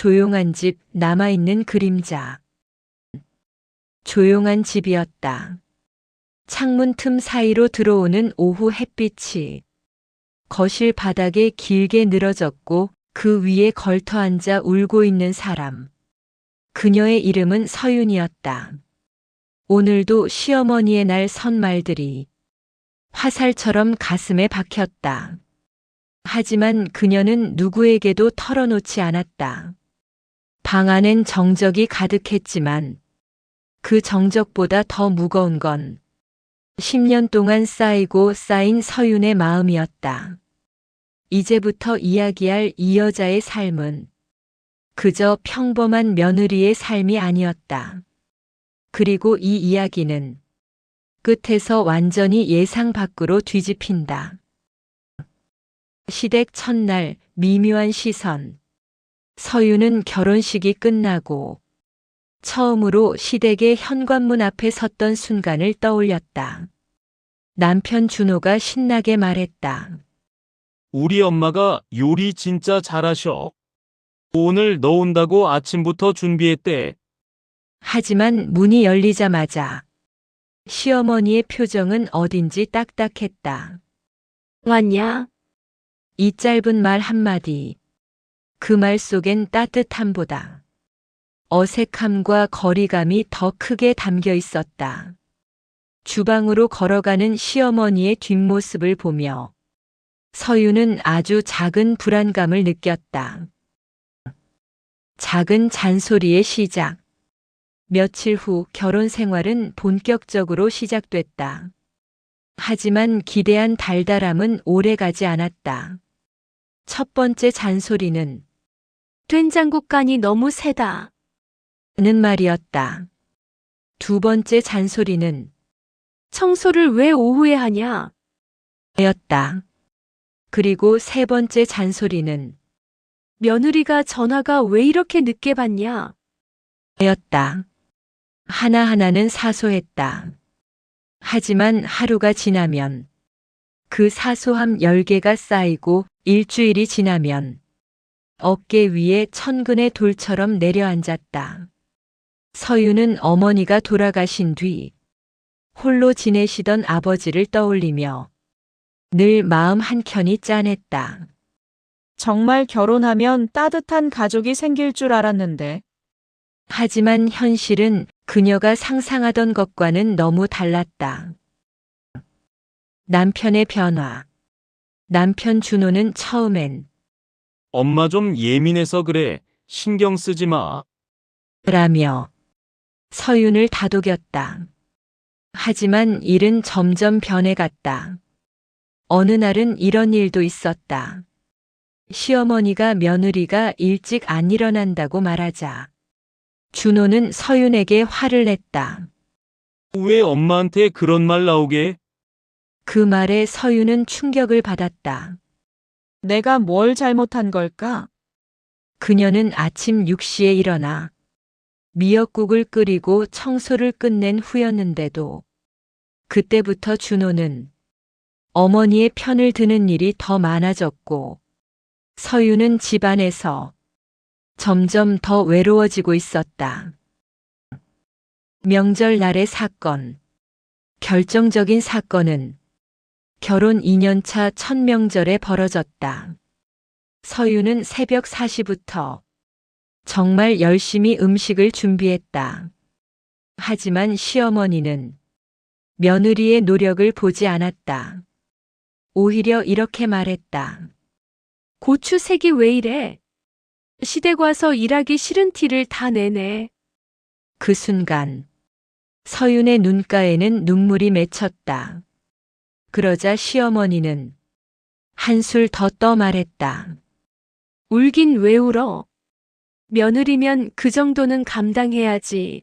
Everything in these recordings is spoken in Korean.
조용한 집, 남아있는 그림자. 조용한 집이었다. 창문 틈 사이로 들어오는 오후 햇빛이 거실 바닥에 길게 늘어졌고 그 위에 걸터 앉아 울고 있는 사람. 그녀의 이름은 서윤이었다. 오늘도 시어머니의 날 선 말들이 화살처럼 가슴에 박혔다. 하지만 그녀는 누구에게도 털어놓지 않았다. 방 안엔 정적이 가득했지만 그 정적보다 더 무거운 건 10년 동안 쌓이고 쌓인 서윤의 마음이었다. 이제부터 이야기할 이 여자의 삶은 그저 평범한 며느리의 삶이 아니었다. 그리고 이 이야기는 끝에서 완전히 예상 밖으로 뒤집힌다. 시댁 첫날 미묘한 시선. 서윤은 결혼식이 끝나고 처음으로 시댁의 현관문 앞에 섰던 순간을 떠올렸다. 남편 준호가 신나게 말했다. 우리 엄마가 요리 진짜 잘하셔. 오늘 너 온다고 아침부터 준비했대. 하지만 문이 열리자마자 시어머니의 표정은 어딘지 딱딱했다. 왔냐? 이 짧은 말 한마디. 그 말 속엔 따뜻함보다 어색함과 거리감이 더 크게 담겨 있었다. 주방으로 걸어가는 시어머니의 뒷모습을 보며 서윤은 아주 작은 불안감을 느꼈다. 작은 잔소리의 시작. 며칠 후 결혼 생활은 본격적으로 시작됐다. 하지만 기대한 달달함은 오래가지 않았다. 첫 번째 잔소리는 된장국 간이 너무 세다. 는 말이었다. 두 번째 잔소리는 청소를 왜 오후에 하냐? 였다. 그리고 세 번째 잔소리는 며느리가 전화가 왜 이렇게 늦게 받냐? 였다. 하나하나는 사소했다. 하지만 하루가 지나면 그 사소함 10개가 쌓이고 일주일이 지나면 어깨 위에 천근의 돌처럼 내려앉았다. 서윤은 어머니가 돌아가신 뒤 홀로 지내시던 아버지를 떠올리며 늘 마음 한켠이 짠했다. 정말 결혼하면 따뜻한 가족이 생길 줄 알았는데. 하지만 현실은 그녀가 상상하던 것과는 너무 달랐다. 남편의 변화. 남편 준호는 처음엔 엄마 좀 예민해서 그래. 신경 쓰지 마. 라며 서윤을 다독였다. 하지만 일은 점점 변해갔다. 어느 날은 이런 일도 있었다. 시어머니가 며느리가 일찍 안 일어난다고 말하자 준호는 서윤에게 화를 냈다. 왜 엄마한테 그런 말 나오게? 그 말에 서윤은 충격을 받았다. 내가 뭘 잘못한 걸까? 그녀는 아침 6시에 일어나 미역국을 끓이고 청소를 끝낸 후였는데도 그때부터 준호는 어머니의 편을 드는 일이 더 많아졌고 서윤은 집안에서 점점 더 외로워지고 있었다. 명절날의 사건. 결정적인 사건은 결혼 2년차 첫 명절에 벌어졌다. 서윤은 새벽 4시부터 정말 열심히 음식을 준비했다. 하지만 시어머니는 며느리의 노력을 보지 않았다. 오히려 이렇게 말했다. 고추 색이 왜 이래? 시댁 와서 일하기 싫은 티를 다 내네. 그 순간 서윤의 눈가에는 눈물이 맺혔다. 그러자 시어머니는 한술 더 떠 말했다. 울긴 왜 울어? 며느리면 그 정도는 감당해야지.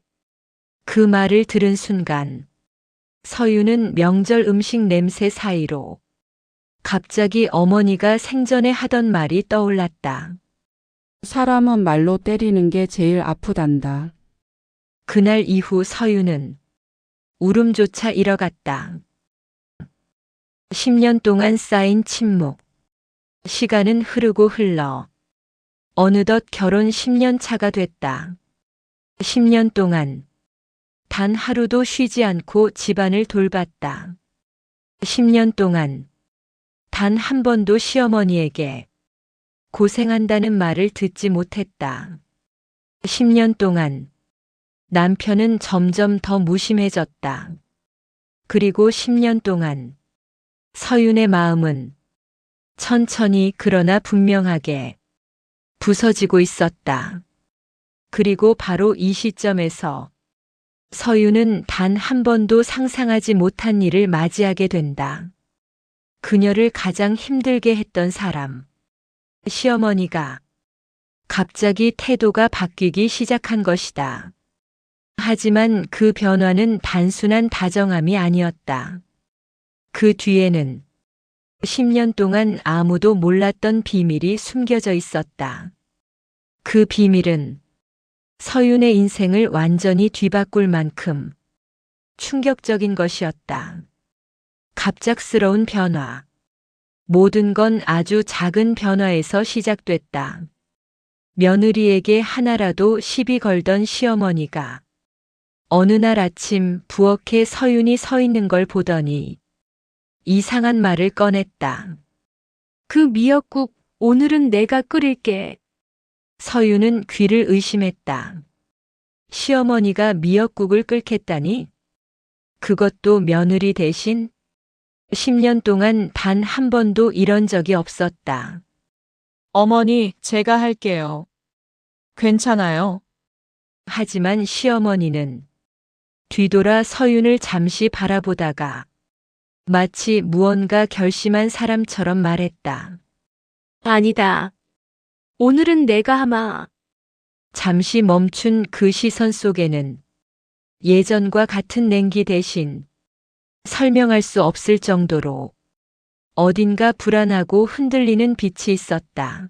그 말을 들은 순간 서윤은 명절 음식 냄새 사이로 갑자기 어머니가 생전에 하던 말이 떠올랐다. 사람은 말로 때리는 게 제일 아프단다. 그날 이후 서윤은 울음조차 잃어갔다. 10년 동안 쌓인 침묵. 시간은 흐르고 흘러 어느덧 결혼 10년 차가 됐다. 10년 동안 단 하루도 쉬지 않고 집안을 돌봤다. 10년 동안 단 한 번도 시어머니에게 고생한다는 말을 듣지 못했다. 10년 동안 남편은 점점 더 무심해졌다. 그리고 10년 동안 서윤의 마음은 천천히 그러나 분명하게 부서지고 있었다. 그리고 바로 이 시점에서 서윤은 단 한 번도 상상하지 못한 일을 맞이하게 된다. 그녀를 가장 힘들게 했던 사람, 시어머니가 갑자기 태도가 바뀌기 시작한 것이다. 하지만 그 변화는 단순한 다정함이 아니었다. 그 뒤에는 10년 동안 아무도 몰랐던 비밀이 숨겨져 있었다. 그 비밀은 서윤의 인생을 완전히 뒤바꿀 만큼 충격적인 것이었다. 갑작스러운 변화. 모든 건 아주 작은 변화에서 시작됐다. 며느리에게 하나라도 시비 걸던 시어머니가 어느 날 아침 부엌에 서윤이 서 있는 걸 보더니 이상한 말을 꺼냈다. 그 미역국 오늘은 내가 끓일게. 서윤은 귀를 의심했다. 시어머니가 미역국을 끓겠다니? 그것도 며느리 대신? 10년 동안 단 한 번도 이런 적이 없었다. 어머니, 제가 할게요. 괜찮아요. 하지만 시어머니는 뒤돌아 서윤을 잠시 바라보다가 마치 무언가 결심한 사람처럼 말했다. 아니다. 오늘은 내가 하마. 잠시 멈춘 그 시선 속에는 예전과 같은 냉기 대신 설명할 수 없을 정도로 어딘가 불안하고 흔들리는 빛이 있었다.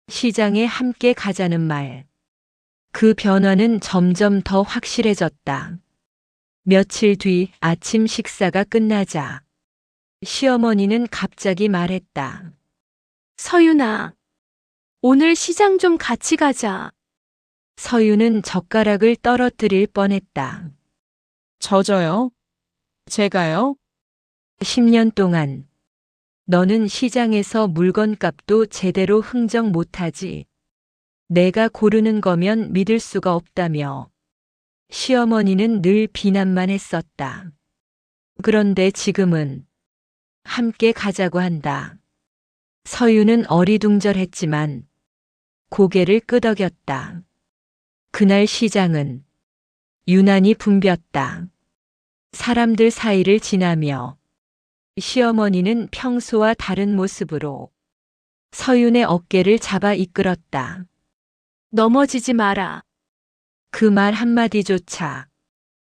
시장에 함께 가자는 말. 그 변화는 점점 더 확실해졌다. 며칠 뒤 아침 식사가 끝나자 시어머니는 갑자기 말했다. 서윤아, 오늘 시장 좀 같이 가자. 서윤은 젓가락을 떨어뜨릴 뻔했다. 저요? 제가요? 10년 동안 너는 시장에서 물건값도 제대로 흥정 못하지. 내가 고르는 거면 믿을 수가 없다며 시어머니는 늘 비난만 했었다. 그런데 지금은 함께 가자고 한다. 서윤은 어리둥절했지만 고개를 끄덕였다. 그날 시장은 유난히 붐볐다. 사람들 사이를 지나며 시어머니는 평소와 다른 모습으로 서윤의 어깨를 잡아 이끌었다. 넘어지지 마라. 그 말 한마디조차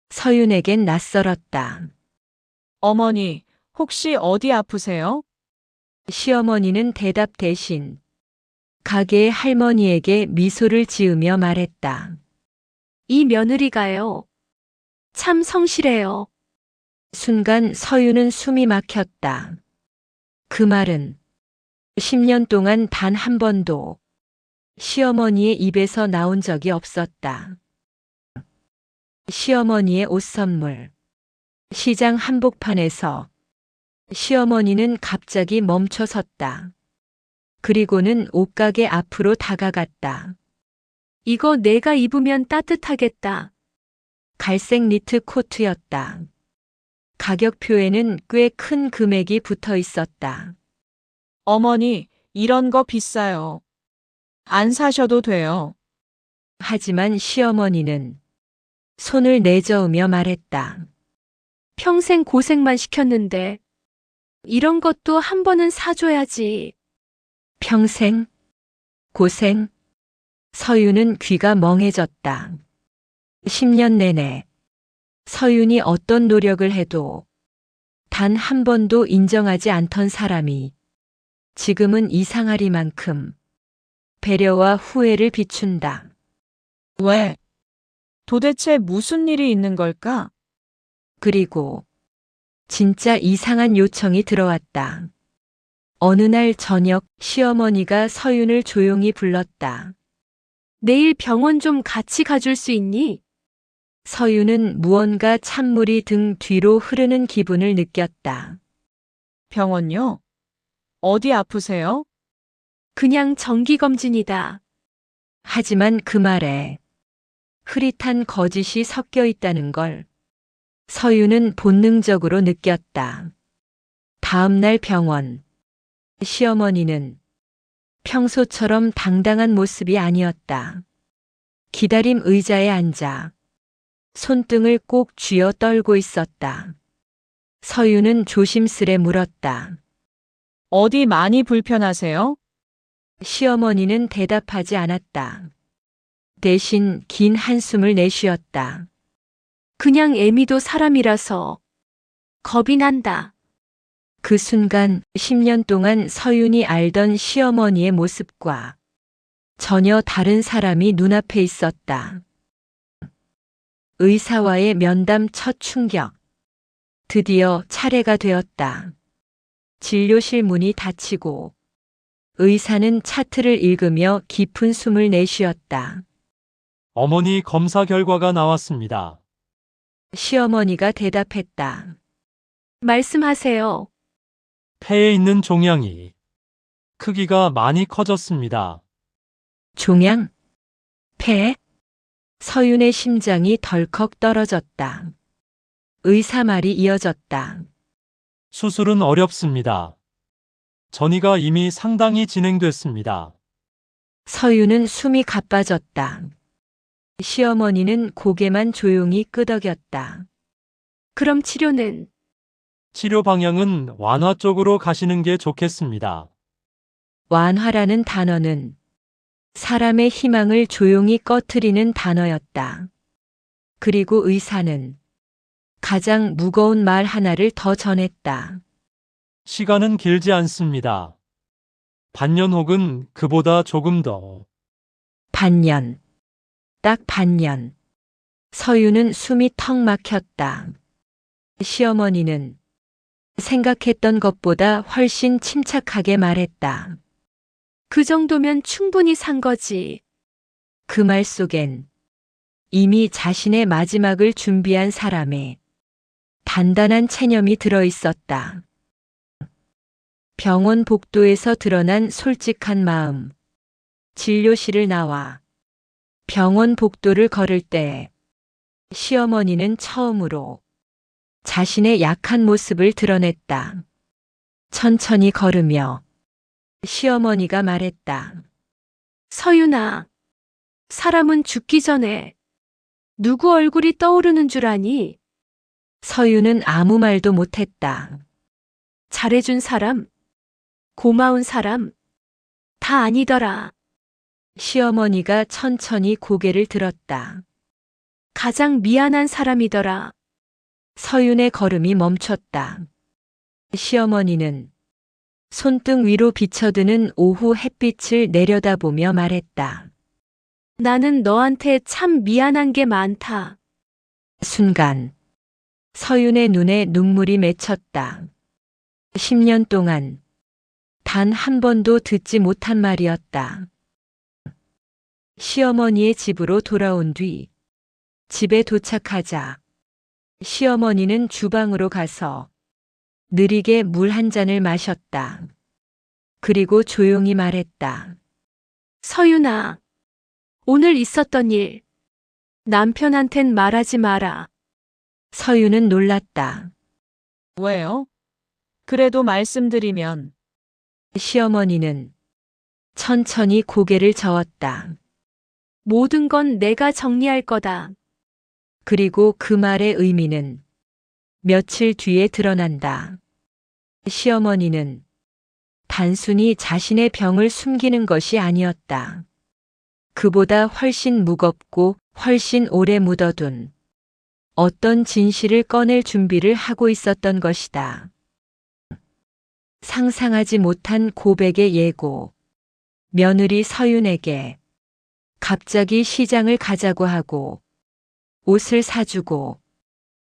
서윤에겐 낯설었다. 어머니, 혹시 어디 아프세요? 시어머니는 대답 대신 가게의 할머니에게 미소를 지으며 말했다. 이 며느리가요. 참 성실해요. 순간 서윤은 숨이 막혔다. 그 말은 10년 동안 단 한 번도 시어머니의 입에서 나온 적이 없었다. 시어머니의 옷 선물. 시장 한복판에서 시어머니는 갑자기 멈춰 섰다. 그리고는 옷가게 앞으로 다가갔다. 이거 내가 입으면 따뜻하겠다. 갈색 니트 코트였다. 가격표에는 꽤 큰 금액이 붙어 있었다. 어머니, 이런 거 비싸요. 안 사셔도 돼요. 하지만 시어머니는 손을 내저으며 말했다. 평생 고생만 시켰는데 이런 것도 한 번은 사줘야지. 평생? 고생? 서윤은 귀가 멍해졌다. 10년 내내 서윤이 어떤 노력을 해도 단 한 번도 인정하지 않던 사람이 지금은 이상하리만큼 배려와 후회를 비춘다. 왜? 도대체 무슨 일이 있는 걸까? 그리고 진짜 이상한 요청이 들어왔다. 어느 날 저녁 시어머니가 서윤을 조용히 불렀다. 내일 병원 좀 같이 가줄 수 있니? 서윤은 무언가 찬물이 등 뒤로 흐르는 기분을 느꼈다. 병원요? 어디 아프세요? 그냥 정기검진이다. 하지만 그 말에 흐릿한 거짓이 섞여 있다는 걸 서윤은 본능적으로 느꼈다. 다음 날 병원. 시어머니는 평소처럼 당당한 모습이 아니었다. 기다림 의자에 앉아 손등을 꼭 쥐어 떨고 있었다. 서윤은 조심스레 물었다. 어디 많이 불편하세요? 시어머니는 대답하지 않았다. 대신 긴 한숨을 내쉬었다. 그냥 애미도 사람이라서 겁이 난다. 그 순간 10년 동안 서윤이 알던 시어머니의 모습과 전혀 다른 사람이 눈앞에 있었다. 의사와의 면담 첫 충격. 드디어 차례가 되었다. 진료실 문이 닫히고 의사는 차트를 읽으며 깊은 숨을 내쉬었다. 어머니 검사 결과가 나왔습니다. 시어머니가 대답했다. 말씀하세요. 폐에 있는 종양이 크기가 많이 커졌습니다. 종양? 폐? 서윤의 심장이 덜컥 떨어졌다. 의사 말이 이어졌다. 수술은 어렵습니다. 전이가 이미 상당히 진행됐습니다. 서윤은 숨이 가빠졌다. 시어머니는 고개만 조용히 끄덕였다. 그럼 치료는? 치료 방향은 완화 쪽으로 가시는 게 좋겠습니다. 완화라는 단어는 사람의 희망을 조용히 꺼트리는 단어였다. 그리고 의사는 가장 무거운 말 하나를 더 전했다. 시간은 길지 않습니다. 반년 혹은 그보다 조금 더. 반년. 딱 반년. 서윤은 숨이 턱 막혔다. 시어머니는 생각했던 것보다 훨씬 침착하게 말했다. 그 정도면 충분히 산 거지. 그 말 속엔 이미 자신의 마지막을 준비한 사람의 단단한 체념이 들어 있었다. 병원 복도에서 드러난 솔직한 마음. 진료실을 나와 병원 복도를 걸을 때 시어머니는 처음으로 자신의 약한 모습을 드러냈다. 천천히 걸으며 시어머니가 말했다. 서윤아, 사람은 죽기 전에 누구 얼굴이 떠오르는 줄 아니? 서윤은 아무 말도 못했다. 잘해준 사람, 고마운 사람, 다 아니더라. 시어머니가 천천히 고개를 들었다. 가장 미안한 사람이더라. 서윤의 걸음이 멈췄다. 시어머니는 손등 위로 비쳐드는 오후 햇빛을 내려다보며 말했다. 나는 너한테 참 미안한 게 많다. 순간 서윤의 눈에 눈물이 맺혔다. 10년 동안 단 한 번도 듣지 못한 말이었다. 시어머니의 집으로 돌아온 뒤 집에 도착하자 시어머니는 주방으로 가서 느리게 물 한 잔을 마셨다. 그리고 조용히 말했다. 서윤아, 오늘 있었던 일, 남편한텐 말하지 마라. 서윤은 놀랐다. 왜요? 그래도 말씀드리면 시어머니는 천천히 고개를 저었다. 모든 건 내가 정리할 거다. 그리고 그 말의 의미는 며칠 뒤에 드러난다. 시어머니는 단순히 자신의 병을 숨기는 것이 아니었다. 그보다 훨씬 무겁고 훨씬 오래 묻어둔 어떤 진실을 꺼낼 준비를 하고 있었던 것이다. 상상하지 못한 고백의 예고. 며느리 서윤에게 갑자기 시장을 가자고 하고 옷을 사주고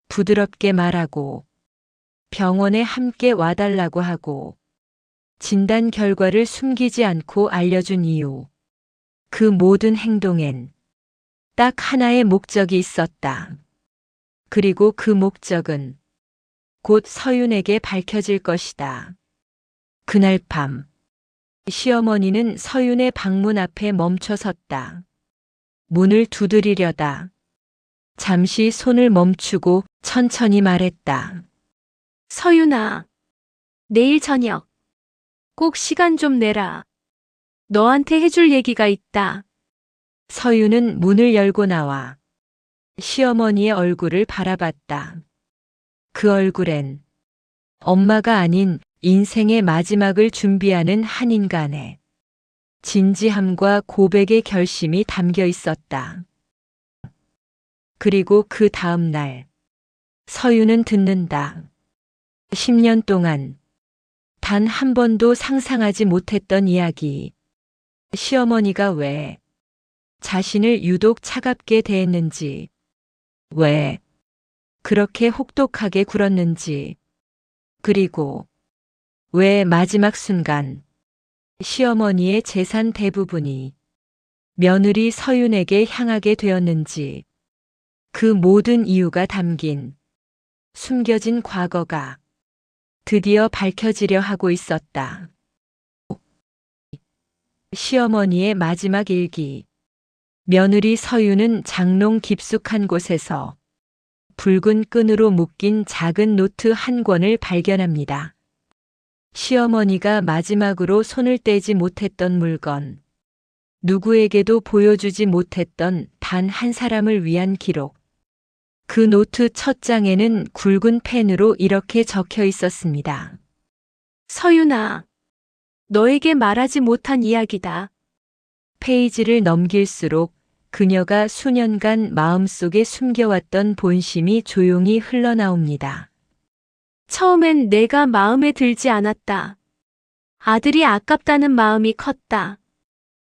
부드럽게 말하고 병원에 함께 와달라고 하고 진단 결과를 숨기지 않고 알려준 이유. 그 모든 행동엔 딱 하나의 목적이 있었다. 그리고 그 목적은 곧 서윤에게 밝혀질 것이다. 그날 밤, 시어머니는 서윤의 방문 앞에 멈춰 섰다. 문을 두드리려다 잠시 손을 멈추고 천천히 말했다. 서윤아, 내일 저녁 꼭 시간 좀 내라. 너한테 해줄 얘기가 있다. 서윤은 문을 열고 나와 시어머니의 얼굴을 바라봤다. 그 얼굴엔 엄마가 아닌 인생의 마지막을 준비하는 한 인간의 진지함과 고백의 결심이 담겨 있었다. 그리고 그 다음 날, 서윤은 듣는다. 10년 동안 단 한 번도 상상하지 못했던 이야기. 시어머니가 왜 자신을 유독 차갑게 대했는지, 왜 그렇게 혹독하게 굴었는지, 그리고 왜 마지막 순간 시어머니의 재산 대부분이 며느리 서윤에게 향하게 되었는지, 그 모든 이유가 담긴 숨겨진 과거가 드디어 밝혀지려 하고 있었다. 시어머니의 마지막 일기. 며느리 서윤은 장롱 깊숙한 곳에서 붉은 끈으로 묶인 작은 노트 한 권을 발견합니다. 시어머니가 마지막으로 손을 떼지 못했던 물건, 누구에게도 보여주지 못했던 단 한 사람을 위한 기록. 그 노트 첫 장에는 굵은 펜으로 이렇게 적혀 있었습니다. 서윤아, 너에게 말하지 못한 이야기다. 페이지를 넘길수록 그녀가 수년간 마음속에 숨겨왔던 본심이 조용히 흘러나옵니다. 처음엔 내가 마음에 들지 않았다. 아들이 아깝다는 마음이 컸다.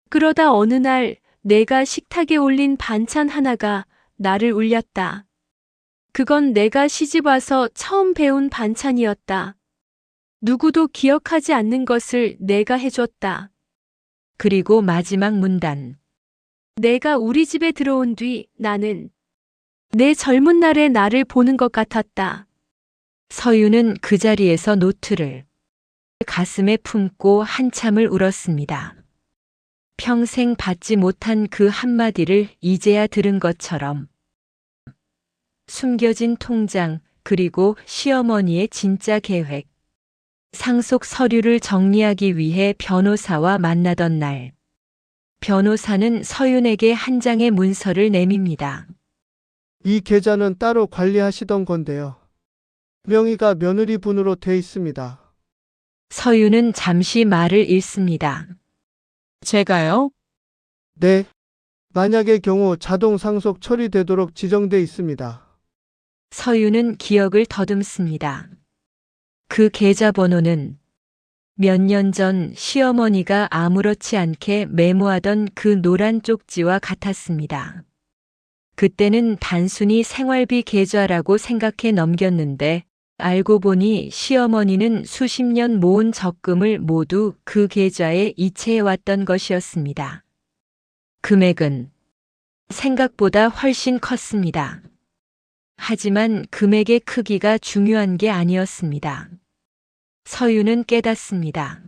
그러다 어느 날 내가 식탁에 올린 반찬 하나가 나를 울렸다. 그건 내가 시집와서 처음 배운 반찬이었다. 누구도 기억하지 않는 것을 내가 해줬다. 그리고 마지막 문단. 내가 우리 집에 들어온 뒤 나는 내 젊은 날의 나를 보는 것 같았다. 서윤은 그 자리에서 노트를 가슴에 품고 한참을 울었습니다. 평생 받지 못한 그 한마디를 이제야 들은 것처럼. 숨겨진 통장, 그리고 시어머니의 진짜 계획. 상속 서류를 정리하기 위해 변호사와 만나던 날, 변호사는 서윤에게 한 장의 문서를 내밉니다. 이 계좌는 따로 관리하시던 건데요. 명의가 며느리 분으로 돼 있습니다. 서윤은 잠시 말을 잃습니다. 제가요? 네. 만약의 경우 자동 상속 처리되도록 지정돼 있습니다. 서윤은 기억을 더듬습니다. 그 계좌번호는 몇 년 전 시어머니가 아무렇지 않게 메모하던 그 노란 쪽지와 같았습니다. 그때는 단순히 생활비 계좌라고 생각해 넘겼는데 알고 보니 시어머니는 수십 년 모은 적금을 모두 그 계좌에 이체해왔던 것이었습니다. 금액은 생각보다 훨씬 컸습니다. 하지만 금액의 크기가 중요한 게 아니었습니다. 서윤은 깨닫습니다.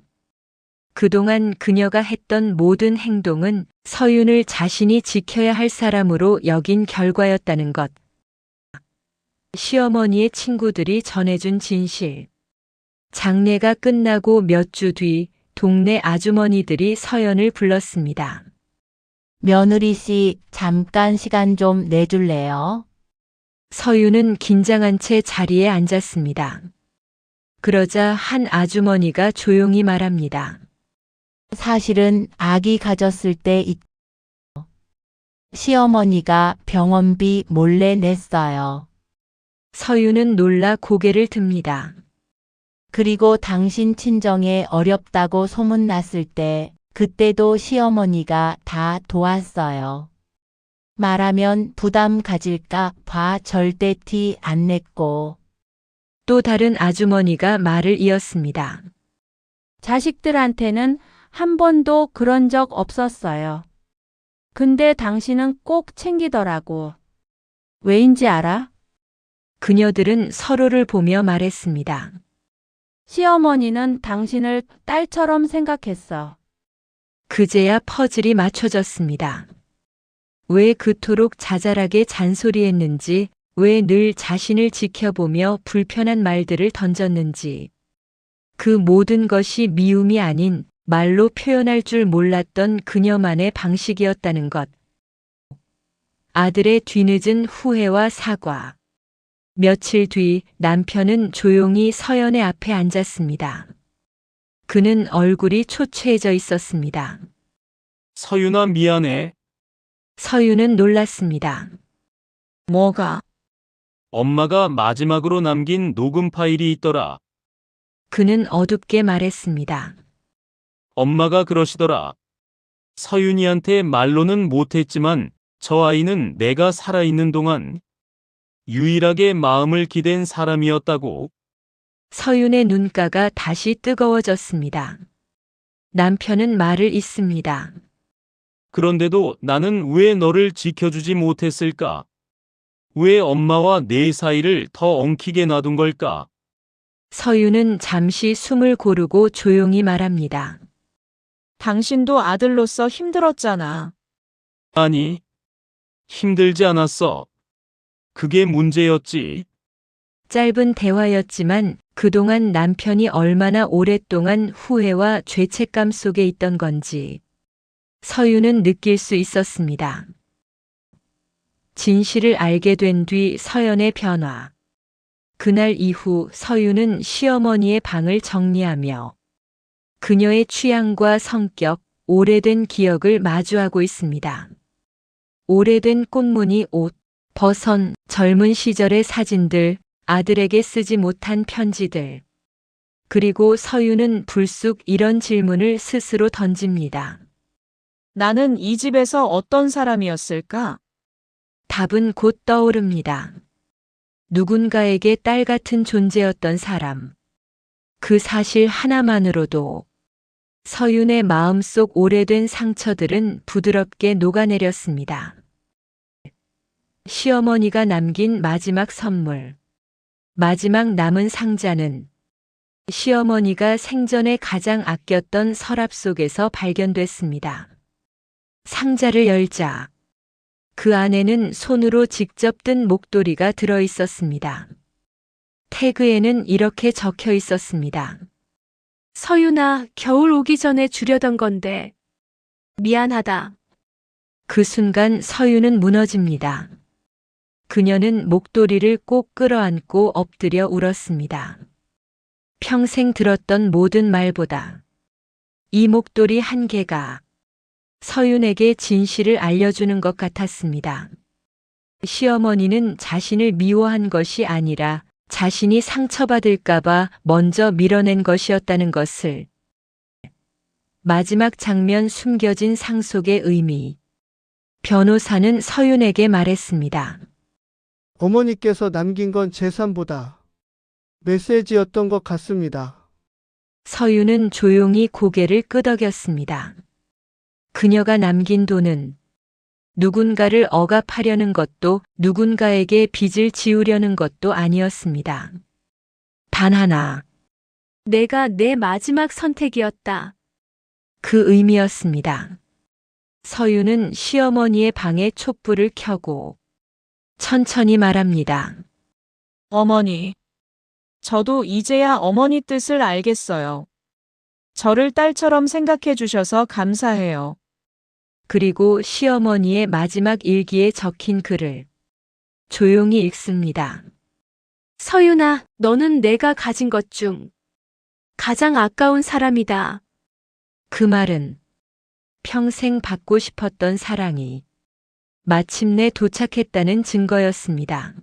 그동안 그녀가 했던 모든 행동은 서윤을 자신이 지켜야 할 사람으로 여긴 결과였다는 것. 시어머니의 친구들이 전해준 진실. 장례가 끝나고 몇 주 뒤 동네 아주머니들이 서연을 불렀습니다. 며느리 씨, 잠깐 시간 좀 내줄래요? 서윤은 긴장한 채 자리에 앉았습니다. 그러자 한 아주머니가 조용히 말합니다. 사실은 아기 가졌을 때 시어머니가 병원비 몰래 냈어요. 서윤은 놀라 고개를 듭니다. 그리고 당신 친정에 어렵다고 소문났을 때 그때도 시어머니가 다 도왔어요. 말하면 부담 가질까 봐 절대 티 안 냈고. 또 다른 아주머니가 말을 이었습니다. 자식들한테는 한 번도 그런 적 없었어요. 근데 당신은 꼭 챙기더라고. 왜인지 알아? 그녀들은 서로를 보며 말했습니다. 시어머니는 당신을 딸처럼 생각했어. 그제야 퍼즐이 맞춰졌습니다. 왜 그토록 자잘하게 잔소리했는지, 왜 늘 자신을 지켜보며 불편한 말들을 던졌는지. 그 모든 것이 미움이 아닌 말로 표현할 줄 몰랐던 그녀만의 방식이었다는 것. 아들의 뒤늦은 후회와 사과. 며칠 뒤 남편은 조용히 서연의 앞에 앉았습니다. 그는 얼굴이 초췌해져 있었습니다. 서윤아 미안해. 서윤은 놀랐습니다. 뭐가? 엄마가 마지막으로 남긴 녹음 파일이 있더라. 그는 어둡게 말했습니다. 엄마가 그러시더라. 서윤이한테 말로는 못했지만 저 아이는 내가 살아있는 동안 유일하게 마음을 기댄 사람이었다고. 서윤의 눈가가 다시 뜨거워졌습니다. 남편은 말을 잇습니다. 그런데도 나는 왜 너를 지켜주지 못했을까? 왜 엄마와 내 사이를 더 엉키게 놔둔 걸까? 서윤은 잠시 숨을 고르고 조용히 말합니다. 당신도 아들로서 힘들었잖아. 아니, 힘들지 않았어. 그게 문제였지. 짧은 대화였지만 그동안 남편이 얼마나 오랫동안 후회와 죄책감 속에 있던 건지 서윤은 느낄 수 있었습니다. 진실을 알게 된 뒤 서연의 변화. 그날 이후 서윤은 시어머니의 방을 정리하며 그녀의 취향과 성격, 오래된 기억을 마주하고 있습니다. 오래된 꽃무늬 옷, 버선, 젊은 시절의 사진들, 아들에게 쓰지 못한 편지들. 그리고 서윤은 불쑥 이런 질문을 스스로 던집니다. 나는 이 집에서 어떤 사람이었을까? 답은 곧 떠오릅니다. 누군가에게 딸 같은 존재였던 사람. 그 사실 하나만으로도 서윤의 마음속 오래된 상처들은 부드럽게 녹아내렸습니다. 시어머니가 남긴 마지막 선물. 마지막 남은 상자는 시어머니가 생전에 가장 아꼈던 서랍 속에서 발견됐습니다. 상자를 열자 그 안에는 손으로 직접 뜬 목도리가 들어 있었습니다. 태그에는 이렇게 적혀 있었습니다. 서윤아, 겨울 오기 전에 주려던 건데. 미안하다. 그 순간 서윤은 무너집니다. 그녀는 목도리를 꼭 끌어안고 엎드려 울었습니다. 평생 들었던 모든 말보다 이 목도리 한 개가 서윤에게 진실을 알려주는 것 같았습니다. 시어머니는 자신을 미워한 것이 아니라 자신이 상처받을까봐 먼저 밀어낸 것이었다는 것을. 마지막 장면 숨겨진 상속의 의미. 변호사는 서윤에게 말했습니다. 어머니께서 남긴 건 재산보다 메시지였던 것 같습니다. 서윤은 조용히 고개를 끄덕였습니다. 그녀가 남긴 돈은 누군가를 억압하려는 것도 누군가에게 빚을 지우려는 것도 아니었습니다. 단 하나, 내가 내 마지막 선택이었다. 그 의미였습니다. 서윤은 시어머니의 방에 촛불을 켜고 천천히 말합니다. 어머니. 저도 이제야 어머니 뜻을 알겠어요. 저를 딸처럼 생각해 주셔서 감사해요. 그리고 시어머니의 마지막 일기에 적힌 글을 조용히 읽습니다. 서윤아, 너는 내가 가진 것 중 가장 아까운 사람이다. 그 말은 평생 받고 싶었던 사랑이 마침내 도착했다는 증거였습니다.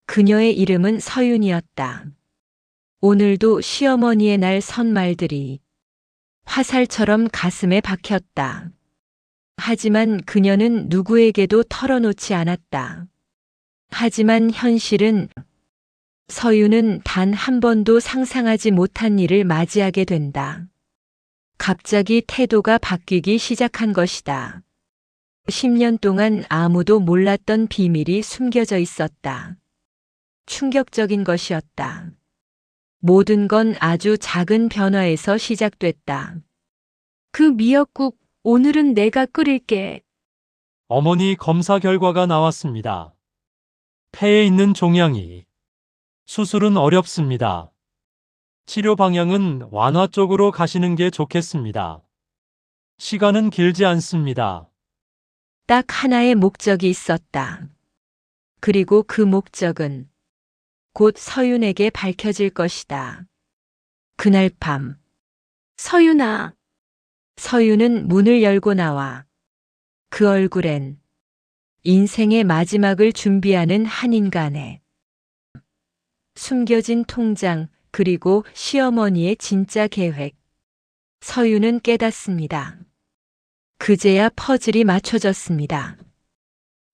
그녀의 이름은 서윤이었다. 오늘도 시어머니의 날 선 말들이 화살처럼 가슴에 박혔다. 하지만 그녀는 누구에게도 털어놓지 않았다. 하지만 현실은 서유는 단 한 번도 상상하지 못한 일을 맞이하게 된다. 갑자기 태도가 바뀌기 시작한 것이다. 10년 동안 아무도 몰랐던 비밀이 숨겨져 있었다. 충격적인 것이었다. 모든 건 아주 작은 변화에서 시작됐다. 그 미역국 오늘은 내가 끓일게. 어머니 검사 결과가 나왔습니다. 폐에 있는 종양이. 수술은 어렵습니다. 치료 방향은 완화 쪽으로 가시는 게 좋겠습니다. 시간은 길지 않습니다. 딱 하나의 목적이 있었다. 그리고 그 목적은 곧 서윤에게 밝혀질 것이다. 그날 밤, 서윤아, 서윤은 문을 열고 나와 그 얼굴엔 인생의 마지막을 준비하는 한 인간의 숨겨진 통장 그리고 시어머니의 진짜 계획. 서윤은 깨닫습니다. 그제야 퍼즐이 맞춰졌습니다.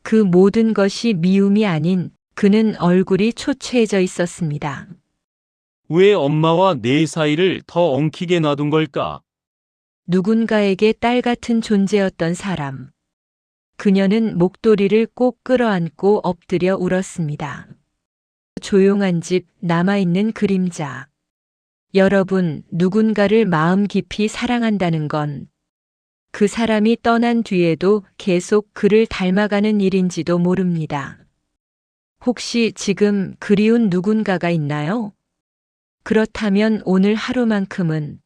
그 모든 것이 미움이 아닌 그는 얼굴이 초췌해져 있었습니다. 왜 엄마와 내 사이를 더 엉키게 놔둔 걸까? 누군가에게 딸 같은 존재였던 사람. 그녀는 목도리를 꼭 끌어안고 엎드려 울었습니다. 조용한 집, 남아있는 그림자. 여러분, 누군가를 마음 깊이 사랑한다는 건 그 사람이 떠난 뒤에도 계속 그를 닮아가는 일인지도 모릅니다. 혹시 지금 그리운 누군가가 있나요? 그렇다면 오늘 하루만큼은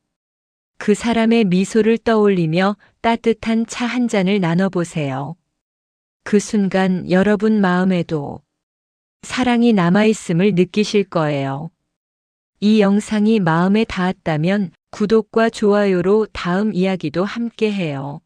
그 사람의 미소를 떠올리며 따뜻한 차 한 잔을 나눠보세요. 그 순간 여러분 마음에도 사랑이 남아있음을 느끼실 거예요. 이 영상이 마음에 닿았다면 구독과 좋아요로 다음 이야기도 함께 해요.